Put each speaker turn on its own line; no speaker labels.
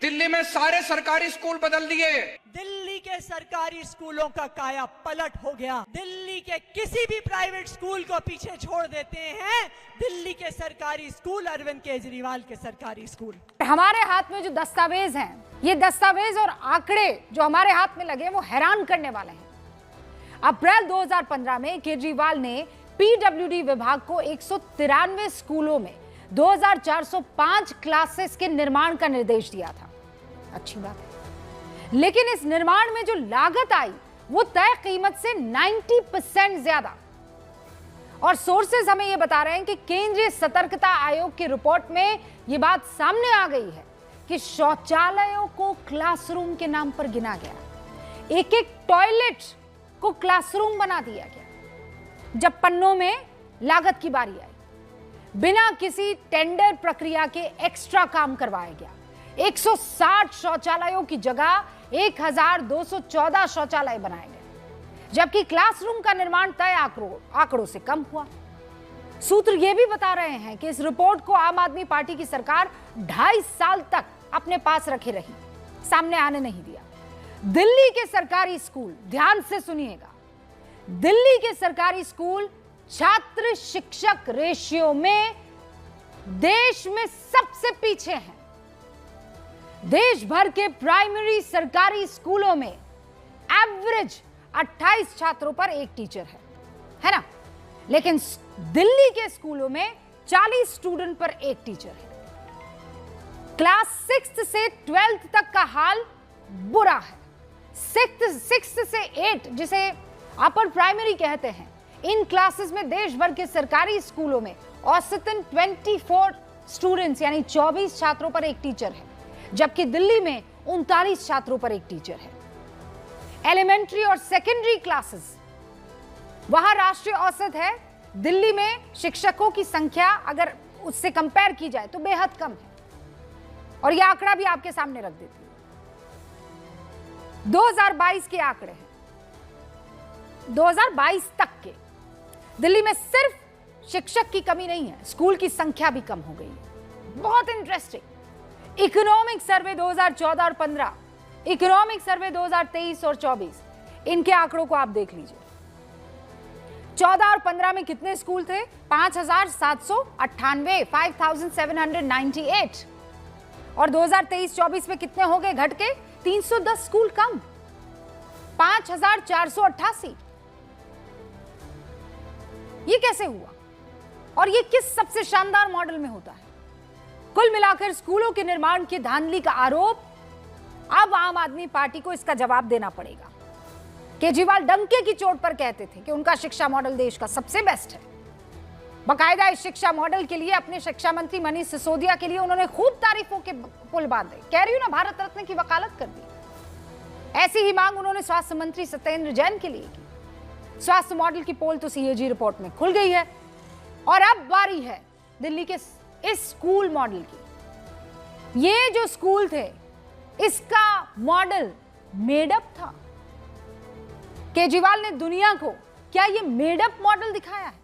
दिल्ली में सारे सरकारी स्कूल बदल दिए।
दिल्ली के सरकारी स्कूलों का काया पलट हो गया। दिल्ली के किसी भी प्राइवेट स्कूल को पीछे छोड़ देते हैं दिल्ली के सरकारी स्कूल, अरविंद केजरीवाल के सरकारी स्कूल।
हमारे हाथ में जो दस्तावेज हैं, ये दस्तावेज और आंकड़े जो हमारे हाथ में लगे वो हैरान करने वाले हैं। अप्रैल 2015 में केजरीवाल ने पीडब्ल्यूडी विभाग को 193 स्कूलों में 2405 क्लासेस के निर्माण का निर्देश दिया था। अच्छी बात है, लेकिन इस निर्माण में जो लागत आई वो तय कीमत से 90% ज्यादा। और सोर्सेज हमें यह बता रहे हैं कि केंद्रीय सतर्कता आयोग की रिपोर्ट में यह बात सामने आ गई है कि शौचालयों को क्लासरूम के नाम पर गिना गया, एक एक टॉयलेट को क्लासरूम बना दिया गया। जब पन्नों में लागत की बारी आई, बिना किसी टेंडर प्रक्रिया के एक्स्ट्रा काम करवाया गया। 160 शौचालयों की जगह 1214 शौचालय बनाए गए, जबकि क्लासरूम का निर्माण तय आंकड़ों से कम हुआ। सूत्र यह भी बता रहे हैं कि इस रिपोर्ट को आम आदमी पार्टी की सरकार 2.5 साल तक अपने पास रखे रही, सामने आने नहीं दिया। दिल्ली के सरकारी स्कूल, ध्यान से सुनिएगा, दिल्ली के सरकारी स्कूल छात्र शिक्षक रेशियो में देश में सबसे पीछे हैं। देश भर के प्राइमरी सरकारी स्कूलों में एवरेज 28 छात्रों पर एक टीचर है ना? लेकिन दिल्ली के स्कूलों में 40 स्टूडेंट पर एक टीचर है। क्लास 6 से 12th तक का हाल बुरा है। 6 से 8 जिसे अपर प्राइमरी कहते हैं, इन क्लासेस में देश भर के सरकारी स्कूलों में औसतन 24 स्टूडेंट्स यानी 24 छात्रों पर एक टीचर है, जबकि दिल्ली में 39 छात्रों पर एक टीचर है। एलिमेंट्री और सेकेंडरी क्लासेस, वहां राष्ट्रीय औसत है, दिल्ली में शिक्षकों की संख्या अगर उससे कंपेयर की जाए तो बेहद कम है। और यह आंकड़ा भी आपके सामने रख देती हूं, 2022 के आंकड़े हैं, 2022 तक के। दिल्ली में सिर्फ शिक्षक की कमी नहीं है, स्कूल की संख्या भी कम हो गई है। बहुत इंटरेस्टिंग। इकोनॉमिक सर्वे 2014 और 15, इकोनॉमिक सर्वे 2023 और 24, इनके आंकड़ों को आप देख लीजिए। 14 और 15 में कितने स्कूल थे? 5798, 5798। और 2023-24 में कितने हो गए घट के? 310 स्कूल कम, 5488। ये कैसे हुआ और ये किस सबसे शानदार मॉडल में होता है? कुल मिलाकर स्कूलों के निर्माण की धांधली का आरोप, अब आम आदमी पार्टी को इसका जवाब देना पड़ेगा। केजरीवाल डंके की चोट पर कहते थे कि उनका शिक्षा मॉडल देश का सबसे बेस्ट है। बाकायदा इस शिक्षा मॉडल के लिए अपने शिक्षा मंत्री मनीष सिसोदिया के लिए उन्होंने खूब तारीफों के पुल बांधे। कह रही हूं ना, भारत रत्न की वकालत कर दी। ऐसी ही मांग उन्होंने स्वास्थ्य मंत्री सत्येंद्र जैन के लिए की। स्वास्थ्य मॉडल की पोल तो सीएजी रिपोर्ट में खुल गई है और अब बारी है दिल्ली के इस स्कूल मॉडल की। ये जो स्कूल थे, इसका मॉडल मेडअप था। केजरीवाल ने दुनिया को क्या ये मेडअप मॉडल दिखाया है?